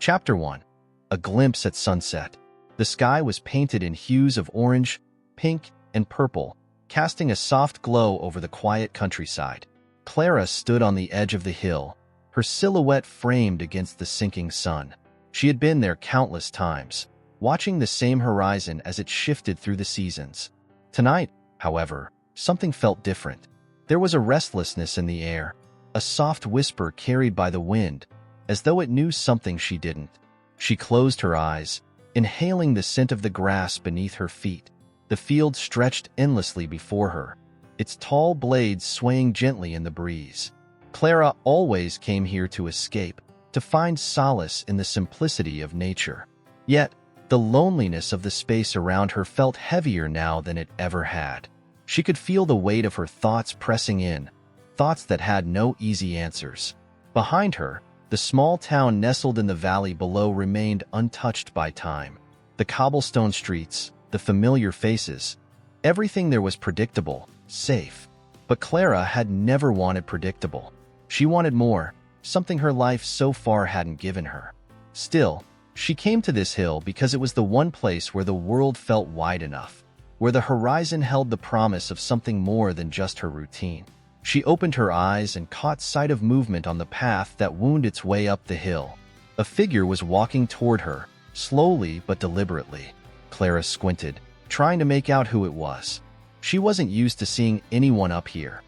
Chapter 1. A glimpse at sunset. The sky was painted in hues of orange, pink, and purple, casting a soft glow over the quiet countryside. Clara stood on the edge of the hill, her silhouette framed against the sinking sun. She had been there countless times, watching the same horizon as it shifted through the seasons. Tonight, however, something felt different. There was a restlessness in the air, a soft whisper carried by the wind, as though it knew something she didn't. She closed her eyes, inhaling the scent of the grass beneath her feet. The field stretched endlessly before her, its tall blades swaying gently in the breeze. Clara always came here to escape, to find solace in the simplicity of nature. Yet, the loneliness of the space around her felt heavier now than it ever had. She could feel the weight of her thoughts pressing in, thoughts that had no easy answers. Behind her, the small town nestled in the valley below remained untouched by time. The cobblestone streets, the familiar faces, everything there was predictable, safe. But Clara had never wanted predictable. She wanted more, something her life so far hadn't given her. Still, she came to this hill because it was the one place where the world felt wide enough, where the horizon held the promise of something more than just her routine. She opened her eyes and caught sight of movement on the path that wound its way up the hill. A figure was walking toward her, slowly but deliberately. Clara squinted, trying to make out who it was. She wasn't used to seeing anyone up here.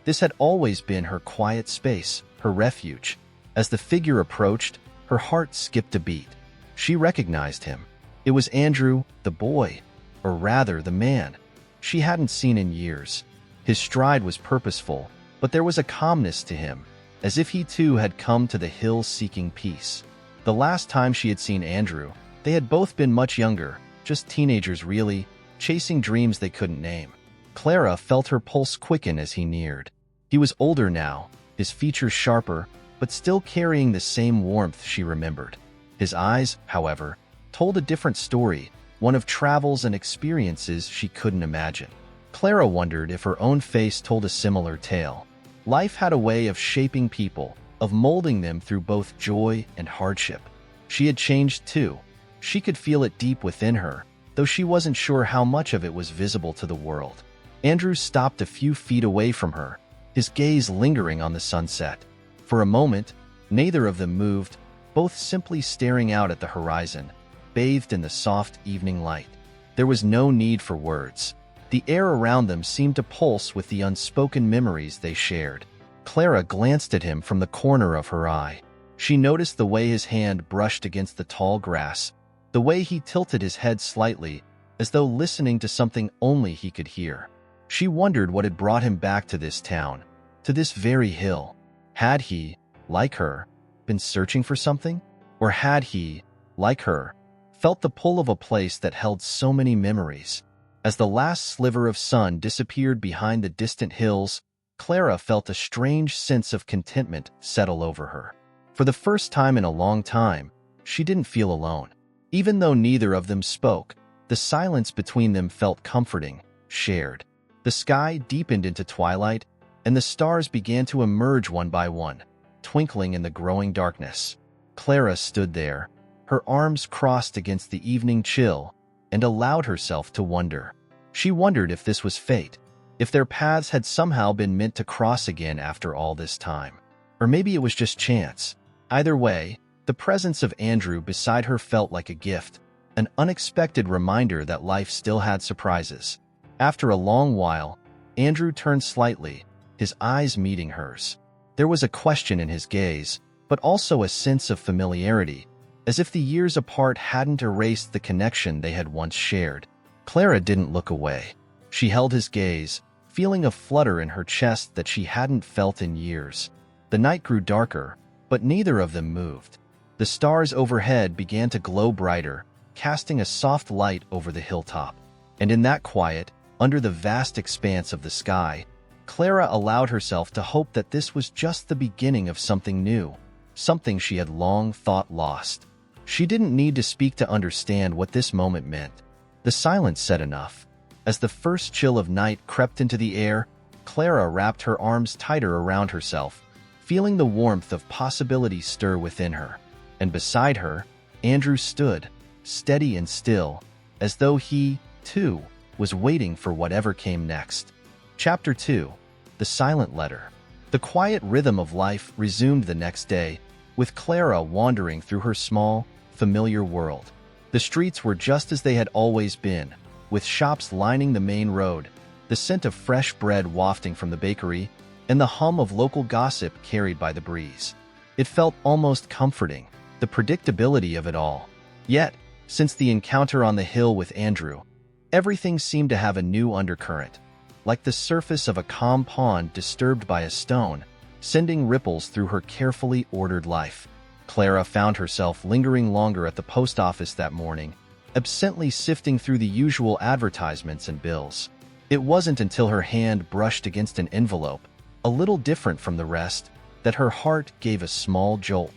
This had always been her quiet space, her refuge. As the figure approached, her heart skipped a beat. She recognized him. It was Andrew, the boy, or rather the man, she hadn't seen in years. His stride was purposeful, but there was a calmness to him, as if he too had come to the hills seeking peace. The last time she had seen Andrew, they had both been much younger, just teenagers really, chasing dreams they couldn't name. Clara felt her pulse quicken as he neared. He was older now, his features sharper, but still carrying the same warmth she remembered. His eyes, however, told a different story, one of travels and experiences she couldn't imagine. Clara wondered if her own face told a similar tale. Life had a way of shaping people, of molding them through both joy and hardship. She had changed too. She could feel it deep within her, though she wasn't sure how much of it was visible to the world. Andrew stopped a few feet away from her, his gaze lingering on the sunset. For a moment, neither of them moved, both simply staring out at the horizon, bathed in the soft evening light. There was no need for words. The air around them seemed to pulse with the unspoken memories they shared. Clara glanced at him from the corner of her eye. She noticed the way his hand brushed against the tall grass, the way he tilted his head slightly, as though listening to something only he could hear. She wondered what had brought him back to this town, to this very hill. Had he, like her, been searching for something? Or had he, like her, felt the pull of a place that held so many memories? As the last sliver of sun disappeared behind the distant hills, Clara felt a strange sense of contentment settle over her. For the first time in a long time, she didn't feel alone. Even though neither of them spoke, the silence between them felt comforting, shared. The sky deepened into twilight, and the stars began to emerge one by one, twinkling in the growing darkness. Clara stood there, her arms crossed against the evening chill, and allowed herself to wonder. She wondered if this was fate, if their paths had somehow been meant to cross again after all this time. Or maybe it was just chance. Either way, the presence of Andrew beside her felt like a gift, an unexpected reminder that life still had surprises. After a long while, Andrew turned slightly, his eyes meeting hers. There was a question in his gaze, but also a sense of familiarity, as if the years apart hadn't erased the connection they had once shared. Clara didn't look away. She held his gaze, feeling a flutter in her chest that she hadn't felt in years. The night grew darker, but neither of them moved. The stars overhead began to glow brighter, casting a soft light over the hilltop. And in that quiet, under the vast expanse of the sky, Clara allowed herself to hope that this was just the beginning of something new, something she had long thought lost. She didn't need to speak to understand what this moment meant. The silence said enough. As the first chill of night crept into the air, Clara wrapped her arms tighter around herself, feeling the warmth of possibility stir within her. and beside her, Andrew stood, steady and still, as though he, too, was waiting for whatever came next. Chapter 2. The Silent Letter. The quiet rhythm of life resumed the next day, with Clara wandering through her small, familiar world. The streets were just as they had always been, with shops lining the main road, the scent of fresh bread wafting from the bakery, and the hum of local gossip carried by the breeze. It felt almost comforting, the predictability of it all. Yet, since the encounter on the hill with Andrew, everything seemed to have a new undercurrent, like the surface of a calm pond disturbed by a stone, sending ripples through her carefully ordered life. Clara found herself lingering longer at the post office that morning, absently sifting through the usual advertisements and bills. It wasn't until her hand brushed against an envelope, a little different from the rest, that her heart gave a small jolt.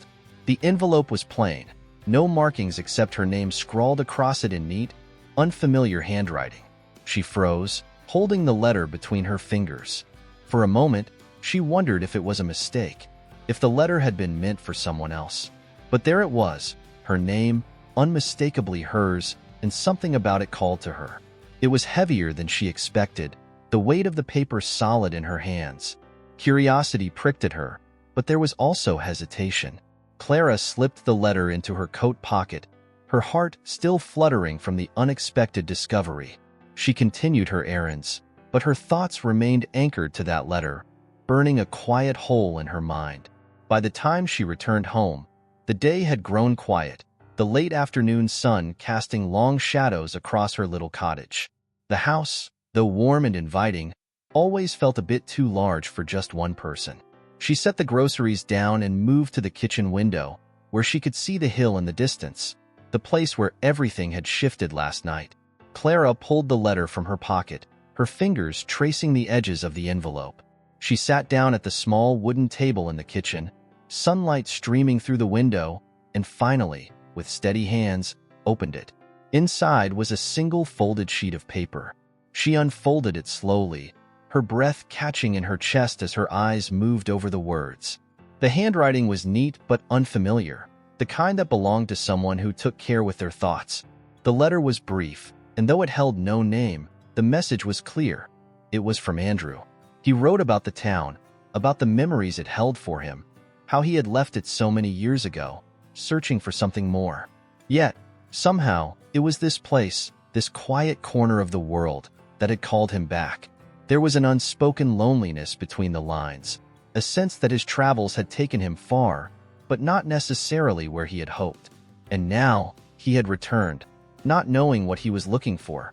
The envelope was plain, no markings except her name scrawled across it in neat, unfamiliar handwriting. She froze, holding the letter between her fingers. For a moment, she wondered if it was a mistake, if the letter had been meant for someone else. But there it was, her name, unmistakably hers, and something about it called to her. It was heavier than she expected, the weight of the paper solid in her hands. Curiosity pricked at her, but there was also hesitation. Clara slipped the letter into her coat pocket, her heart still fluttering from the unexpected discovery. She continued her errands, but her thoughts remained anchored to that letter, burning a quiet hole in her mind. By the time she returned home, the day had grown quiet, the late afternoon sun casting long shadows across her little cottage. The house, though warm and inviting, always felt a bit too large for just one person. She set the groceries down and moved to the kitchen window, where she could see the hill in the distance, the place where everything had shifted last night. Clara pulled the letter from her pocket, her fingers tracing the edges of the envelope. She sat down at the small wooden table in the kitchen, sunlight streaming through the window, and finally, with steady hands, opened it. Inside was a single folded sheet of paper. She unfolded it slowly, her breath catching in her chest as her eyes moved over the words. The handwriting was neat but unfamiliar, the kind that belonged to someone who took care with their thoughts. The letter was brief, and though it held no name, the message was clear. It was from Andrew. He wrote about the town, about the memories it held for him, how he had left it so many years ago, searching for something more. Yet, somehow, it was this place, this quiet corner of the world, that had called him back. There was an unspoken loneliness between the lines, a sense that his travels had taken him far, but not necessarily where he had hoped. And now, he had returned, not knowing what he was looking for.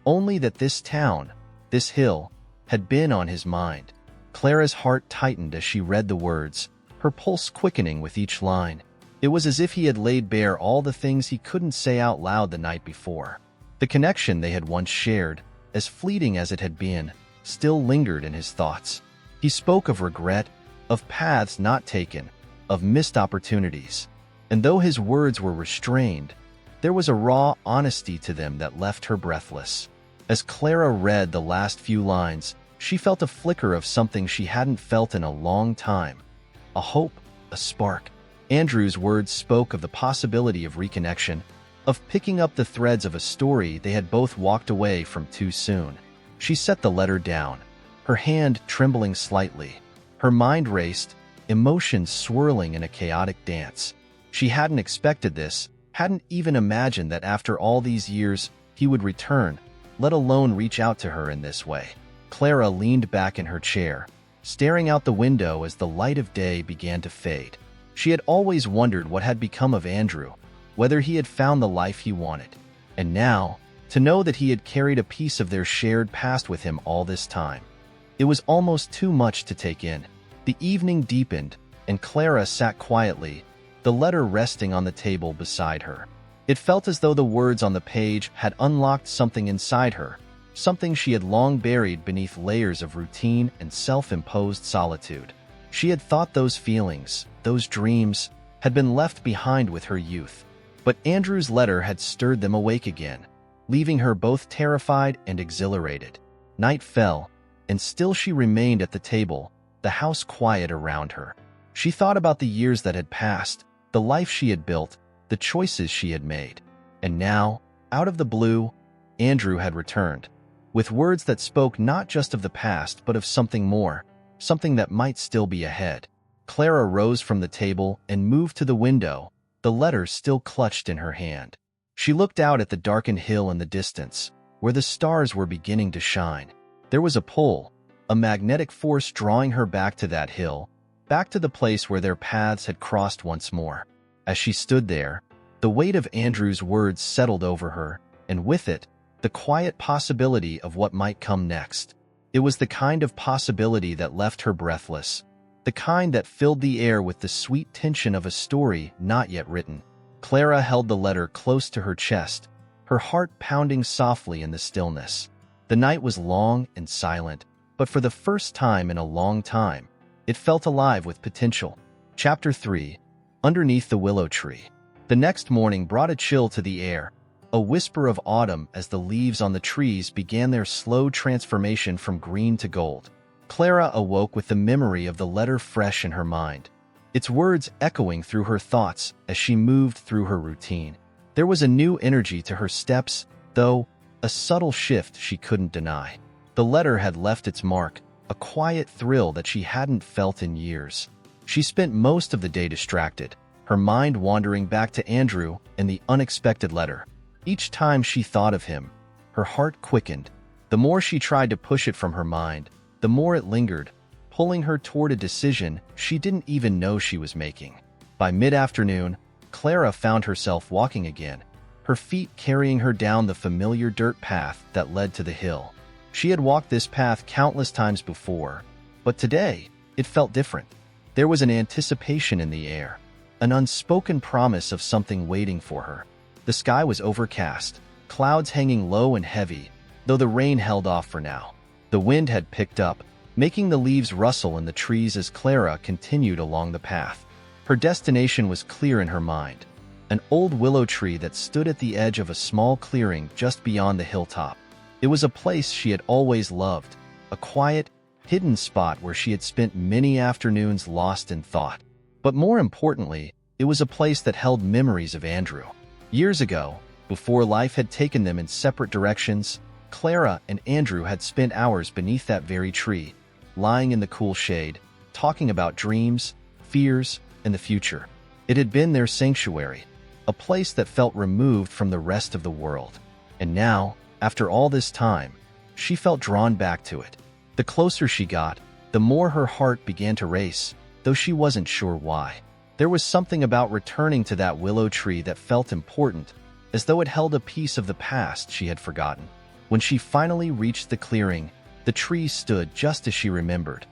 Only that this town, this hill, had been on his mind. Clara's heart tightened as she read the words, her pulse quickening with each line. It was as if he had laid bare all the things he couldn't say out loud the night before. The connection they had once shared, as fleeting as it had been, still lingered in his thoughts. He spoke of regret, of paths not taken, of missed opportunities. And though his words were restrained, there was a raw honesty to them that left her breathless. As Clara read the last few lines, she felt a flicker of something she hadn't felt in a long time. A hope, a spark. Andrew's words spoke of the possibility of reconnection, of picking up the threads of a story they had both walked away from too soon. She set the letter down, her hand trembling slightly. Her mind raced, emotions swirling in a chaotic dance. She hadn't expected this, hadn't even imagined that after all these years he would return, let alone reach out to her in this way. Clara leaned back in her chair, staring out the window as the light of day began to fade. She had always wondered what had become of Andrew, whether he had found the life he wanted. And now, to know that he had carried a piece of their shared past with him all this time. It was almost too much to take in. The evening deepened, and Clara sat quietly, the letter resting on the table beside her. It felt as though the words on the page had unlocked something inside her, something she had long buried beneath layers of routine and self-imposed solitude. She had thought those feelings, those dreams, had been left behind with her youth. But Andrew's letter had stirred them awake again, leaving her both terrified and exhilarated. Night fell, and still she remained at the table, the house quiet around her. She thought about the years that had passed, the life she had built, the choices she had made. And now, out of the blue, Andrew had returned, with words that spoke not just of the past but of something more, something that might still be ahead. Clara rose from the table and moved to the window, the letter still clutched in her hand. She looked out at the darkened hill in the distance, where the stars were beginning to shine. There was a pull, a magnetic force drawing her back to that hill, back to the place where their paths had crossed once more. As she stood there, the weight of Andrew's words settled over her, and with it, the quiet possibility of what might come next. It was the kind of possibility that left her breathless, the kind that filled the air with the sweet tension of a story not yet written. Clara held the letter close to her chest, her heart pounding softly in the stillness. The night was long and silent, but for the first time in a long time, it felt alive with potential. Chapter 3. Underneath the Willow Tree. The next morning brought a chill to the air, a whisper of autumn as the leaves on the trees began their slow transformation from green to gold. Clara awoke with the memory of the letter fresh in her mind, its words echoing through her thoughts as she moved through her routine. There was a new energy to her steps, though, a subtle shift she couldn't deny. The letter had left its mark, a quiet thrill that she hadn't felt in years. She spent most of the day distracted, her mind wandering back to Andrew and the unexpected letter. Each time she thought of him, her heart quickened. The more she tried to push it from her mind, the more it lingered, pulling her toward a decision she didn't even know she was making. By mid-afternoon, Clara found herself walking again, her feet carrying her down the familiar dirt path that led to the hill. She had walked this path countless times before, but today, it felt different. There was an anticipation in the air, an unspoken promise of something waiting for her. The sky was overcast, clouds hanging low and heavy, though the rain held off for now. The wind had picked up, making the leaves rustle in the trees as Clara continued along the path. Her destination was clear in her mind, an old willow tree that stood at the edge of a small clearing just beyond the hilltop. It was a place she had always loved, a quiet, hidden spot where she had spent many afternoons lost in thought. But more importantly, it was a place that held memories of Andrew. Years ago, before life had taken them in separate directions, Clara and Andrew had spent hours beneath that very tree, lying in the cool shade, talking about dreams, fears, and the future. It had been their sanctuary, a place that felt removed from the rest of the world. And now, after all this time, she felt drawn back to it. The closer she got, the more her heart began to race, though she wasn't sure why. There was something about returning to that willow tree that felt important, as though it held a piece of the past she had forgotten. When she finally reached the clearing, the tree stood just as she remembered,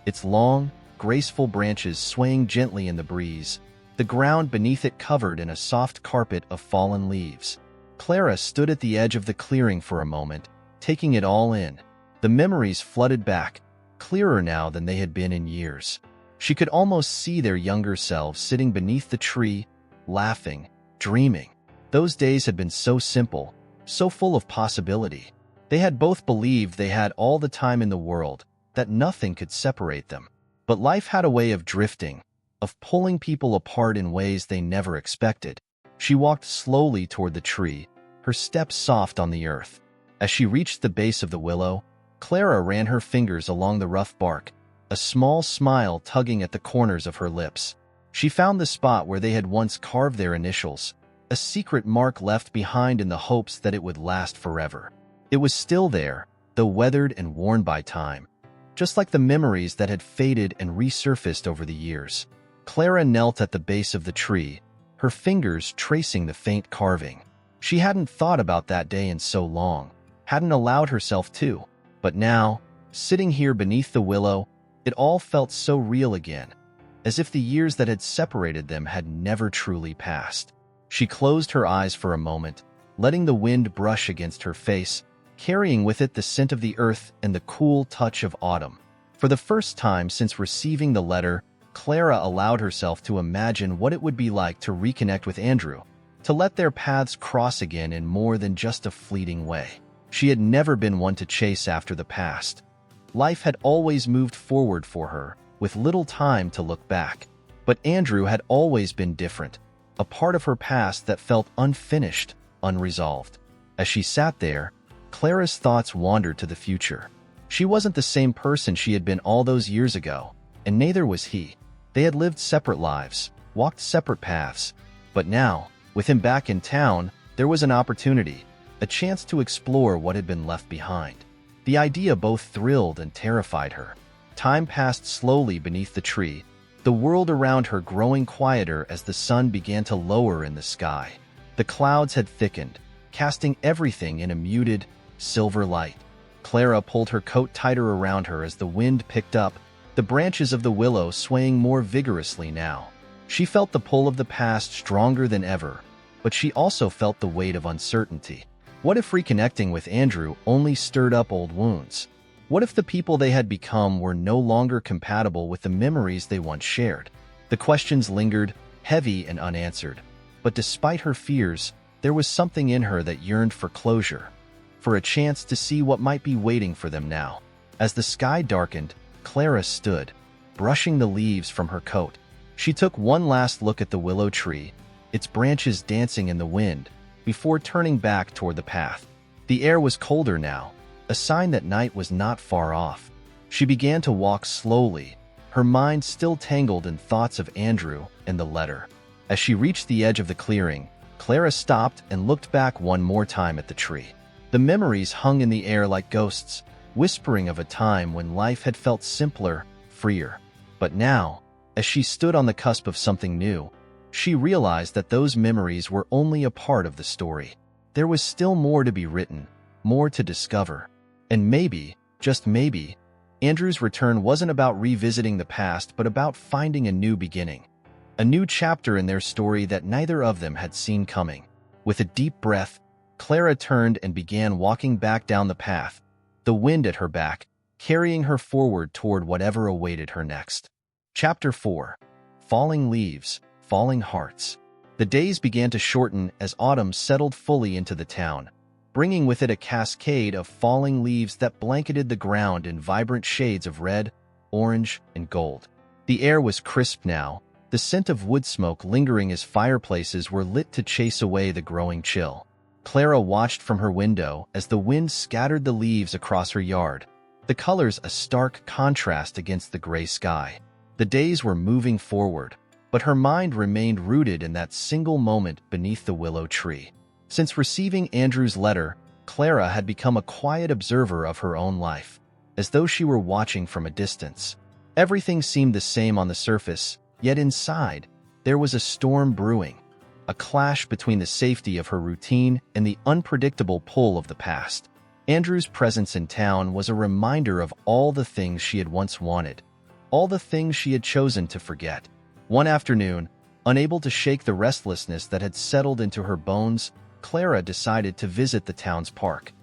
its long, graceful branches swaying gently in the breeze, the ground beneath it covered in a soft carpet of fallen leaves. Clara stood at the edge of the clearing for a moment, taking it all in. The memories flooded back, clearer now than they had been in years. She could almost see their younger selves sitting beneath the tree, laughing, dreaming. Those days had been so simple, so full of possibility. They had both believed they had all the time in the world, that nothing could separate them. But life had a way of drifting, of pulling people apart in ways they never expected. She walked slowly toward the tree, her steps soft on the earth. As she reached the base of the willow, Clara ran her fingers along the rough bark, a small smile tugging at the corners of her lips. She found the spot where they had once carved their initials, a secret mark left behind in the hopes that it would last forever. It was still there, though weathered and worn by time, just like the memories that had faded and resurfaced over the years. Clara knelt at the base of the tree, her fingers tracing the faint carving. She hadn't thought about that day in so long, hadn't allowed herself to, but now, sitting here beneath the willow, it all felt so real again, as if the years that had separated them had never truly passed. She closed her eyes for a moment, letting the wind brush against her face, carrying with it the scent of the earth and the cool touch of autumn. For the first time since receiving the letter, Clara allowed herself to imagine what it would be like to reconnect with Andrew, to let their paths cross again in more than just a fleeting way. She had never been one to chase after the past. Life had always moved forward for her, with little time to look back. But Andrew had always been different, a part of her past that felt unfinished, unresolved. As she sat there, Clara's thoughts wandered to the future. She wasn't the same person she had been all those years ago, and neither was he. They had lived separate lives, walked separate paths. But now, with him back in town, there was an opportunity, a chance to explore what had been left behind. The idea both thrilled and terrified her. Time passed slowly beneath the tree, the world around her growing quieter as the sun began to lower in the sky. The clouds had thickened, casting everything in a muted, silver light. Clara pulled her coat tighter around her as the wind picked up, the branches of the willow swaying more vigorously now. She felt the pull of the past stronger than ever, but she also felt the weight of uncertainty. What if reconnecting with Andrew only stirred up old wounds? What if the people they had become were no longer compatible with the memories they once shared? The questions lingered, heavy and unanswered. But despite her fears, there was something in her that yearned for closure, for a chance to see what might be waiting for them now. As the sky darkened, Clara stood, brushing the leaves from her coat. She took one last look at the willow tree, its branches dancing in the wind, before turning back toward the path. The air was colder now, a sign that night was not far off. She began to walk slowly, her mind still tangled in thoughts of Andrew and the letter. As she reached the edge of the clearing, Clara stopped and looked back one more time at the tree. The memories hung in the air like ghosts, whispering of a time when life had felt simpler, freer. But now, as she stood on the cusp of something new, she realized that those memories were only a part of the story. There was still more to be written, more to discover. And maybe, just maybe, Andrew's return wasn't about revisiting the past but about finding a new beginning. A new chapter in their story that neither of them had seen coming. With a deep breath, Clara turned and began walking back down the path, the wind at her back, carrying her forward toward whatever awaited her next. Chapter 4. Falling Leaves, Falling Hearts. The days began to shorten as autumn settled fully into the town, bringing with it a cascade of falling leaves that blanketed the ground in vibrant shades of red, orange, and gold. The air was crisp now, the scent of wood smoke lingering as fireplaces were lit to chase away the growing chill. Clara watched from her window as the wind scattered the leaves across her yard, the colors a stark contrast against the gray sky. The days were moving forward, but her mind remained rooted in that single moment beneath the willow tree. Since receiving Andrew's letter, Clara had become a quiet observer of her own life, as though she were watching from a distance. Everything seemed the same on the surface, yet inside, there was a storm brewing, a clash between the safety of her routine and the unpredictable pull of the past. Andrew's presence in town was a reminder of all the things she had once wanted, all the things she had chosen to forget. One afternoon, unable to shake the restlessness that had settled into her bones, Clara decided to visit the town's park,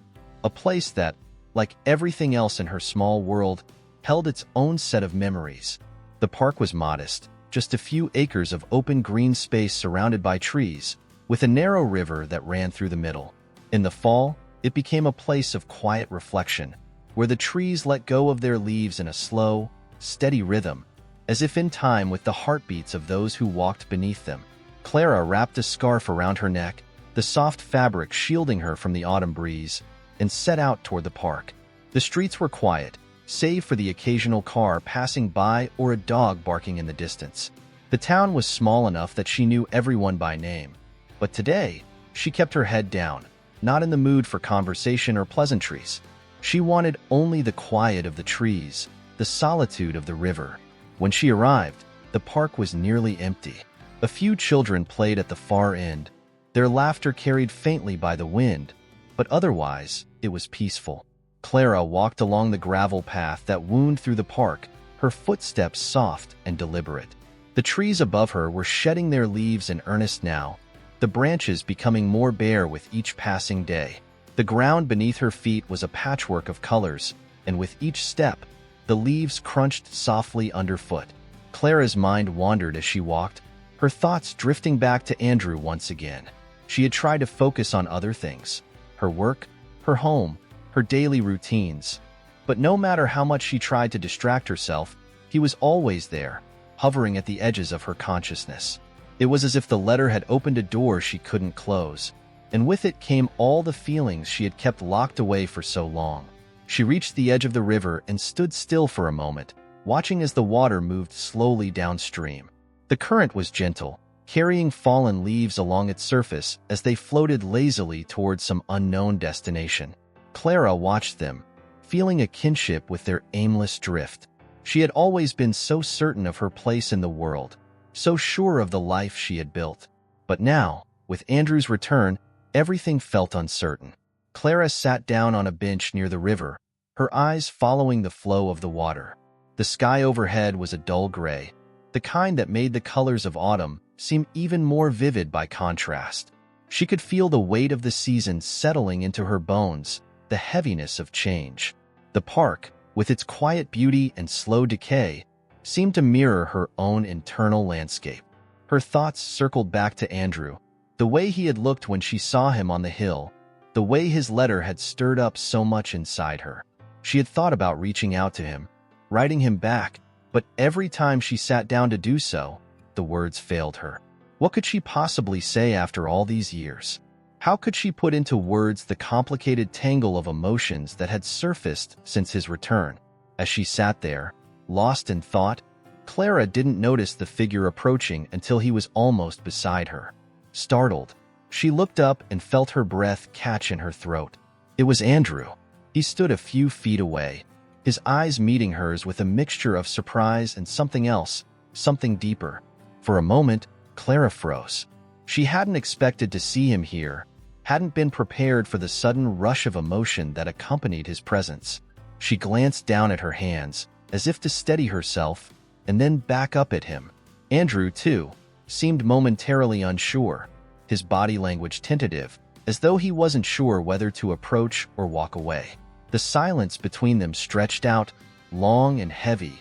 a place that, like everything else in her small world, held its own set of memories. The park was modest, just a few acres of open green space surrounded by trees, with a narrow river that ran through the middle. In the fall, it became a place of quiet reflection, where the trees let go of their leaves in a slow, steady rhythm, as if in time with the heartbeats of those who walked beneath them. Clara wrapped a scarf around her neck, the soft fabric shielding her from the autumn breeze, and set out toward the park. The streets were quiet, save for the occasional car passing by or a dog barking in the distance. The town was small enough that she knew everyone by name. But today, she kept her head down, not in the mood for conversation or pleasantries. She wanted only the quiet of the trees, the solitude of the river. When she arrived, the park was nearly empty. A few children played at the far end, their laughter carried faintly by the wind, but otherwise, it was peaceful. Clara walked along the gravel path that wound through the park, her footsteps soft and deliberate. The trees above her were shedding their leaves in earnest now, the branches becoming more bare with each passing day. The ground beneath her feet was a patchwork of colors, and with each step, the leaves crunched softly underfoot. Clara's mind wandered as she walked, her thoughts drifting back to Andrew once again. She had tried to focus on other things, her work, her home, her daily routines. But no matter how much she tried to distract herself, he was always there, hovering at the edges of her consciousness. It was as if the letter had opened a door she couldn't close, and with it came all the feelings she had kept locked away for so long. She reached the edge of the river and stood still for a moment, watching as the water moved slowly downstream. The current was gentle, carrying fallen leaves along its surface as they floated lazily towards some unknown destination. Clara watched them, feeling a kinship with their aimless drift. She had always been so certain of her place in the world, so sure of the life she had built. But now, with Andrew's return, everything felt uncertain. Clara sat down on a bench near the river, her eyes following the flow of the water. The sky overhead was a dull gray, the kind that made the colors of autumn seem even more vivid by contrast. She could feel the weight of the season settling into her bones, the heaviness of change. The park, with its quiet beauty and slow decay, seemed to mirror her own internal landscape. Her thoughts circled back to Andrew, the way he had looked when she saw him on the hill, the way his letter had stirred up so much inside her. She had thought about reaching out to him, writing him back, but every time she sat down to do so, the words failed her. What could she possibly say after all these years? How could she put into words the complicated tangle of emotions that had surfaced since his return? As she sat there, lost in thought, Clara didn't notice the figure approaching until he was almost beside her. Startled, she looked up and felt her breath catch in her throat. It was Andrew. He stood a few feet away, his eyes meeting hers with a mixture of surprise and something else, something deeper. For a moment, Clara froze. She hadn't expected to see him here, hadn't been prepared for the sudden rush of emotion that accompanied his presence. She glanced down at her hands, as if to steady herself, and then back up at him. Andrew, too, seemed momentarily unsure, his body language tentative, as though he wasn't sure whether to approach or walk away. The silence between them stretched out, long and heavy,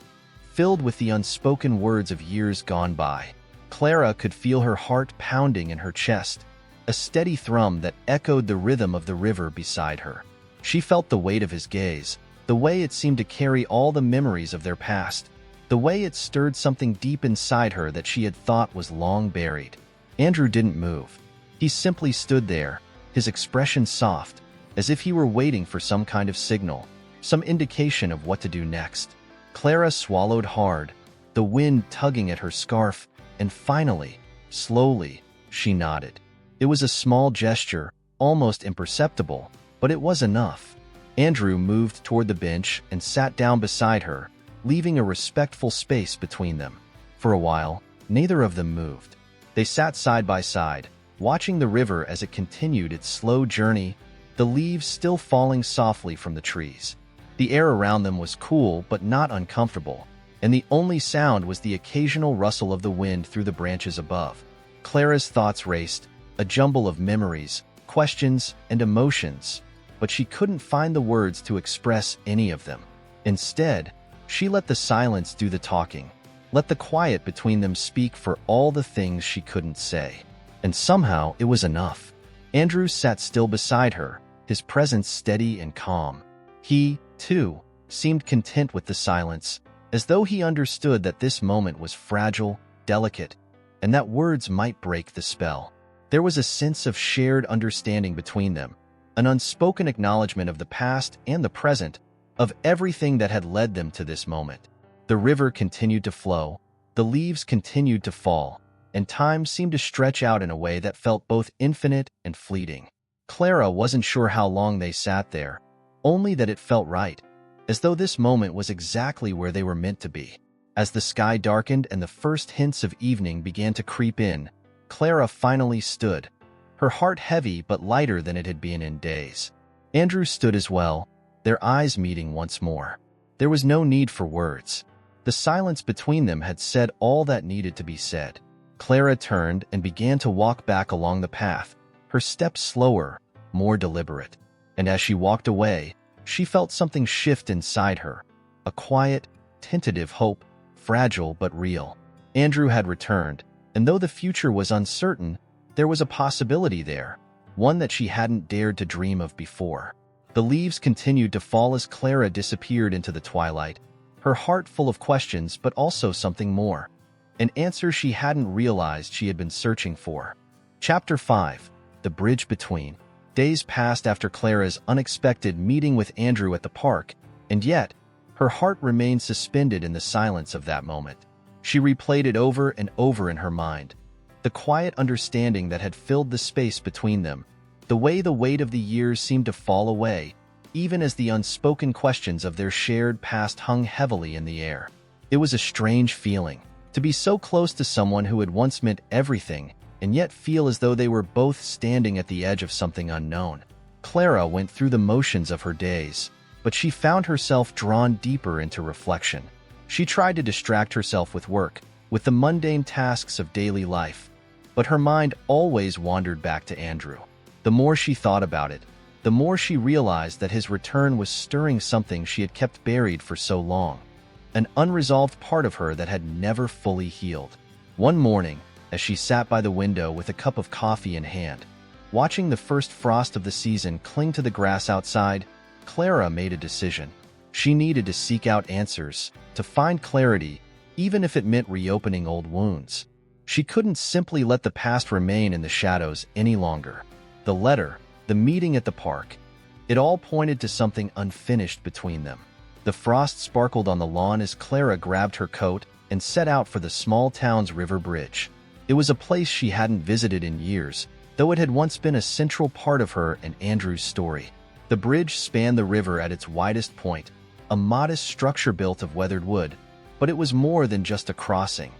filled with the unspoken words of years gone by. Clara could feel her heart pounding in her chest, a steady thrum that echoed the rhythm of the river beside her. She felt the weight of his gaze, the way it seemed to carry all the memories of their past, the way it stirred something deep inside her that she had thought was long buried. Andrew didn't move. He simply stood there, his expression soft, as if he were waiting for some kind of signal, some indication of what to do next. Clara swallowed hard, the wind tugging at her scarf, and finally, slowly, she nodded. It was a small gesture, almost imperceptible, but it was enough. Andrew moved toward the bench and sat down beside her, leaving a respectful space between them. For a while, neither of them moved. They sat side by side, watching the river as it continued its slow journey, the leaves still falling softly from the trees. The air around them was cool but not uncomfortable, and the only sound was the occasional rustle of the wind through the branches above. Clara's thoughts raced, a jumble of memories, questions, and emotions, but she couldn't find the words to express any of them. Instead, she let the silence do the talking, let the quiet between them speak for all the things she couldn't say. And somehow it was enough. Andrew sat still beside her, his presence steady and calm. He, too, seemed content with the silence, as though he understood that this moment was fragile, delicate, and that words might break the spell. There was a sense of shared understanding between them, an unspoken acknowledgement of the past and the present, of everything that had led them to this moment. The river continued to flow, the leaves continued to fall, and time seemed to stretch out in a way that felt both infinite and fleeting. Clara wasn't sure how long they sat there, only that it felt right, as though this moment was exactly where they were meant to be. As the sky darkened and the first hints of evening began to creep in, Clara finally stood, her heart heavy but lighter than it had been in days. Andrew stood as well, their eyes meeting once more. There was no need for words. The silence between them had said all that needed to be said. Clara turned and began to walk back along the path, her steps slower, more deliberate. And as she walked away, she felt something shift inside her, a quiet, tentative hope, fragile but real. Andrew had returned, and though the future was uncertain, there was a possibility there, one that she hadn't dared to dream of before. The leaves continued to fall as Clara disappeared into the twilight, her heart full of questions but also something more, an answer she hadn't realized she had been searching for. Chapter 5. The Bridge Between. Days passed after Clara's unexpected meeting with Andrew at the park, and yet, her heart remained suspended in the silence of that moment. She replayed it over and over in her mind. The quiet understanding that had filled the space between them, the way the weight of the years seemed to fall away, even as the unspoken questions of their shared past hung heavily in the air. It was a strange feeling, to be so close to someone who had once meant everything, and yet feel as though they were both standing at the edge of something unknown. Clara went through the motions of her days, but she found herself drawn deeper into reflection. She tried to distract herself with work, with the mundane tasks of daily life, but her mind always wandered back to Andrew. The more she thought about it, the more she realized that his return was stirring something she had kept buried for so long, an unresolved part of her that had never fully healed. One morning, as she sat by the window with a cup of coffee in hand, watching the first frost of the season cling to the grass outside, Clara made a decision. She needed to seek out answers, to find clarity, even if it meant reopening old wounds. She couldn't simply let the past remain in the shadows any longer. The letter, the meeting at the park, it all pointed to something unfinished between them. The frost sparkled on the lawn as Clara grabbed her coat and set out for the small town's river bridge. It was a place she hadn't visited in years, though it had once been a central part of her and Andrew's story. The bridge spanned the river at its widest point, a modest structure built of weathered wood, but it was more than just a crossing.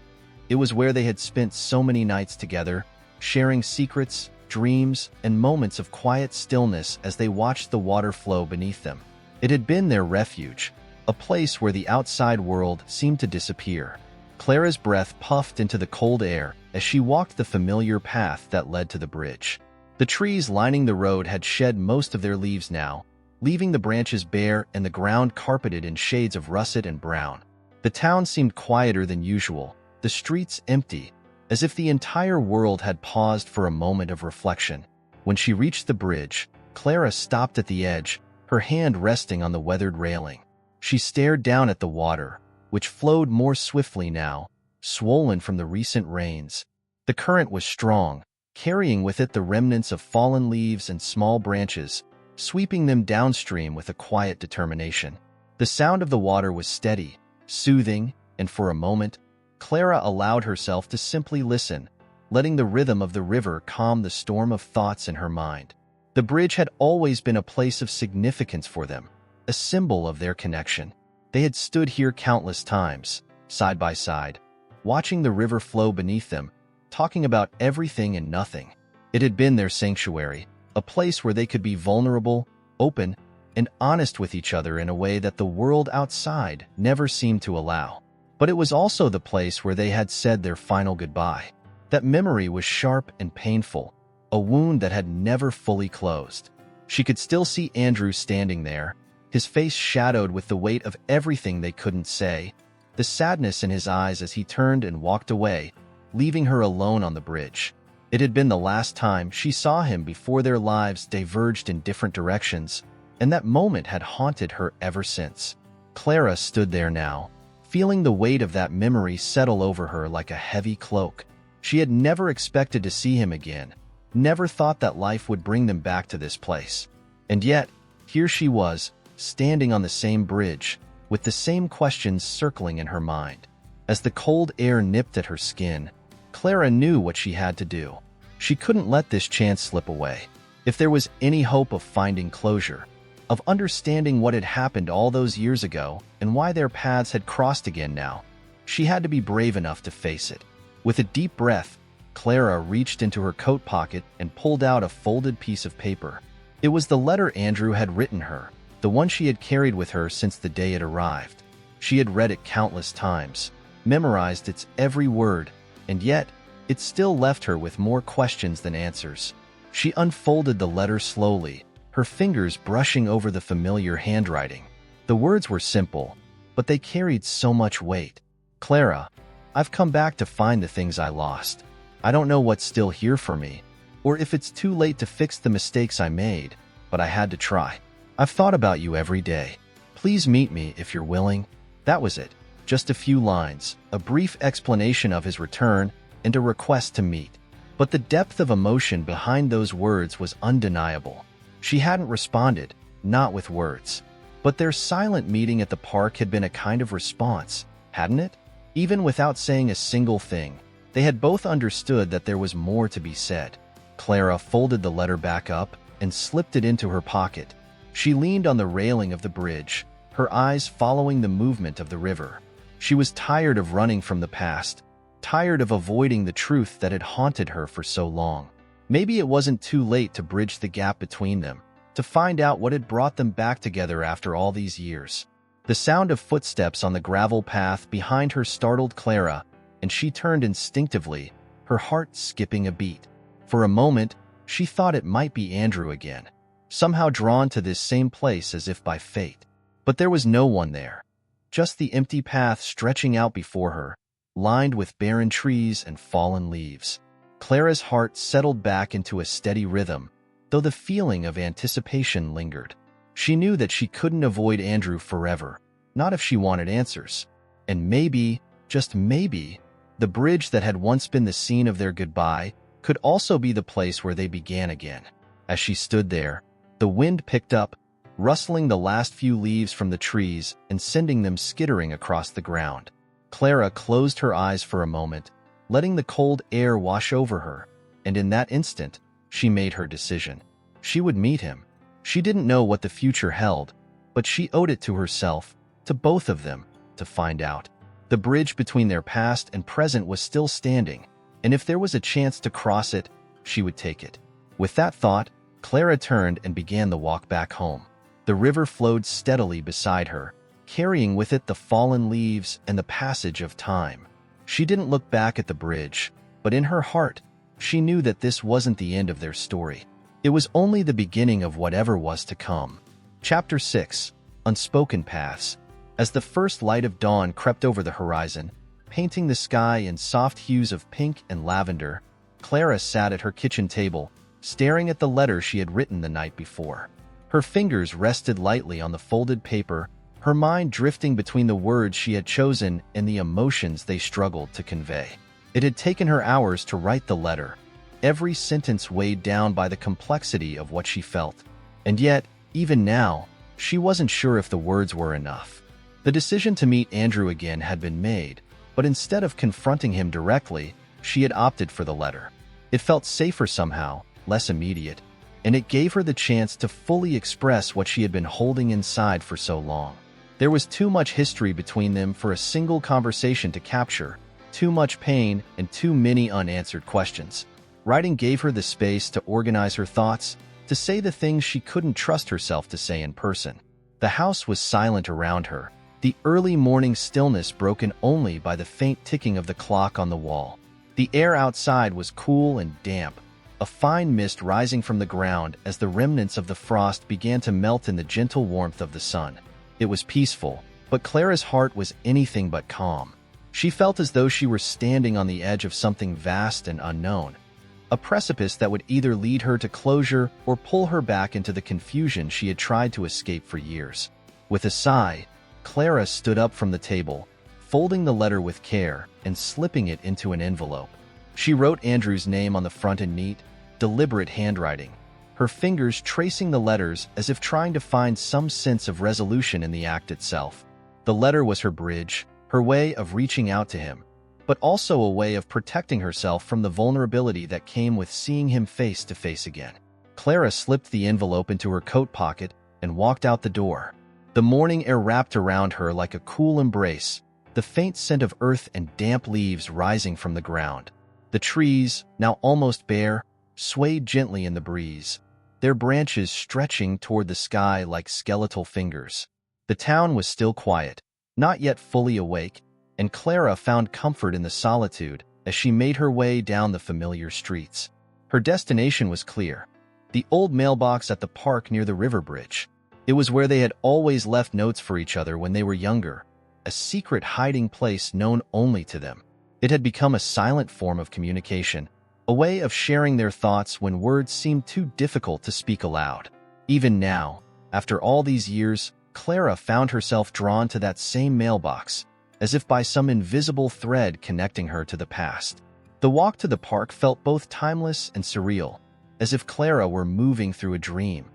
It was where they had spent so many nights together, sharing secrets, dreams, and moments of quiet stillness as they watched the water flow beneath them. It had been their refuge, a place where the outside world seemed to disappear. Clara's breath puffed into the cold air as she walked the familiar path that led to the bridge. The trees lining the road had shed most of their leaves now, leaving the branches bare and the ground carpeted in shades of russet and brown. The town seemed quieter than usual, the streets empty, as if the entire world had paused for a moment of reflection. When she reached the bridge, Clara stopped at the edge, her hand resting on the weathered railing. She stared down at the water, which flowed more swiftly now, swollen from the recent rains. The current was strong, carrying with it the remnants of fallen leaves and small branches, sweeping them downstream with a quiet determination. The sound of the water was steady, soothing, and for a moment, Clara allowed herself to simply listen, letting the rhythm of the river calm the storm of thoughts in her mind. The bridge had always been a place of significance for them, a symbol of their connection. They had stood here countless times, side by side, watching the river flow beneath them, talking about everything and nothing. It had been their sanctuary, a place where they could be vulnerable, open, and honest with each other in a way that the world outside never seemed to allow. But it was also the place where they had said their final goodbye. That memory was sharp and painful, a wound that had never fully closed. She could still see Andrew standing there, his face shadowed with the weight of everything they couldn't say, the sadness in his eyes as he turned and walked away, leaving her alone on the bridge. It had been the last time she saw him before their lives diverged in different directions, and that moment had haunted her ever since. Clara stood there now, feeling the weight of that memory settle over her like a heavy cloak. She had never expected to see him again, never thought that life would bring them back to this place. And yet, here she was, standing on the same bridge, with the same questions circling in her mind. As the cold air nipped at her skin, Clara knew what she had to do. She couldn't let this chance slip away. If there was any hope of finding closure, of understanding what had happened all those years ago and why their paths had crossed again now, she had to be brave enough to face it. With a deep breath, Clara reached into her coat pocket and pulled out a folded piece of paper. It was the letter Andrew had written her, the one she had carried with her since the day it arrived. She had read it countless times, memorized its every word, and yet it still left her with more questions than answers. She unfolded the letter slowly, her fingers brushing over the familiar handwriting. The words were simple, but they carried so much weight. Clara, I've come back to find the things I lost. I don't know what's still here for me, or if it's too late to fix the mistakes I made, but I had to try. I've thought about you every day. Please meet me if you're willing. That was it. Just a few lines, a brief explanation of his return, and a request to meet. But the depth of emotion behind those words was undeniable. She hadn't responded, not with words. But their silent meeting at the park had been a kind of response, hadn't it? Even without saying a single thing, they had both understood that there was more to be said. Clara folded the letter back up and slipped it into her pocket. She leaned on the railing of the bridge, her eyes following the movement of the river. She was tired of running from the past, tired of avoiding the truth that had haunted her for so long. Maybe it wasn't too late to bridge the gap between them, to find out what had brought them back together after all these years. The sound of footsteps on the gravel path behind her startled Clara, and she turned instinctively, her heart skipping a beat. For a moment, she thought it might be Andrew again, somehow drawn to this same place as if by fate. But there was no one there, just the empty path stretching out before her, lined with barren trees and fallen leaves. Clara's heart settled back into a steady rhythm, though the feeling of anticipation lingered. She knew that she couldn't avoid Andrew forever, not if she wanted answers. And maybe, just maybe, the bridge that had once been the scene of their goodbye could also be the place where they began again. As she stood there, the wind picked up, rustling the last few leaves from the trees and sending them skittering across the ground. Clara closed her eyes for a moment, letting the cold air wash over her, and in that instant, she made her decision. She would meet him. She didn't know what the future held, but she owed it to herself, to both of them, to find out. The bridge between their past and present was still standing, and if there was a chance to cross it, she would take it. With that thought, Clara turned and began the walk back home. The river flowed steadily beside her, carrying with it the fallen leaves and the passage of time. She didn't look back at the bridge, but in her heart, she knew that this wasn't the end of their story. It was only the beginning of whatever was to come. Chapter 6. Unspoken Paths. As the first light of dawn crept over the horizon, painting the sky in soft hues of pink and lavender, Clara sat at her kitchen table, staring at the letter she had written the night before. Her fingers rested lightly on the folded paper, her mind drifting between the words she had chosen and the emotions they struggled to convey. It had taken her hours to write the letter, every sentence weighed down by the complexity of what she felt. And yet, even now, she wasn't sure if the words were enough. The decision to meet Andrew again had been made, but instead of confronting him directly, she had opted for the letter. It felt safer somehow, less immediate, and it gave her the chance to fully express what she had been holding inside for so long. There was too much history between them for a single conversation to capture, too much pain and too many unanswered questions. Writing gave her the space to organize her thoughts, to say the things she couldn't trust herself to say in person. The house was silent around her, the early morning stillness broken only by the faint ticking of the clock on the wall. The air outside was cool and damp, a fine mist rising from the ground as the remnants of the frost began to melt in the gentle warmth of the sun. It was peaceful, but Clara's heart was anything but calm. She felt as though she were standing on the edge of something vast and unknown, a precipice that would either lead her to closure or pull her back into the confusion she had tried to escape for years. With a sigh, Clara stood up from the table, folding the letter with care and slipping it into an envelope. She wrote Andrew's name on the front in neat, deliberate handwriting, her fingers tracing the letters as if trying to find some sense of resolution in the act itself. The letter was her bridge, her way of reaching out to him, but also a way of protecting herself from the vulnerability that came with seeing him face to face again. Clara slipped the envelope into her coat pocket and walked out the door. The morning air wrapped around her like a cool embrace, the faint scent of earth and damp leaves rising from the ground. The trees, now almost bare, swayed gently in the breeze, their branches stretching toward the sky like skeletal fingers. The town was still quiet, not yet fully awake, and Clara found comfort in the solitude as she made her way down the familiar streets. Her destination was clear: the old mailbox at the park near the river bridge. It was where they had always left notes for each other when they were younger, a secret hiding place known only to them. It had become a silent form of communication, a way of sharing their thoughts when words seemed too difficult to speak aloud. Even now, after all these years, Clara found herself drawn to that same mailbox, as if by some invisible thread connecting her to the past. The walk to the park felt both timeless and surreal, as if Clara were moving through a dream,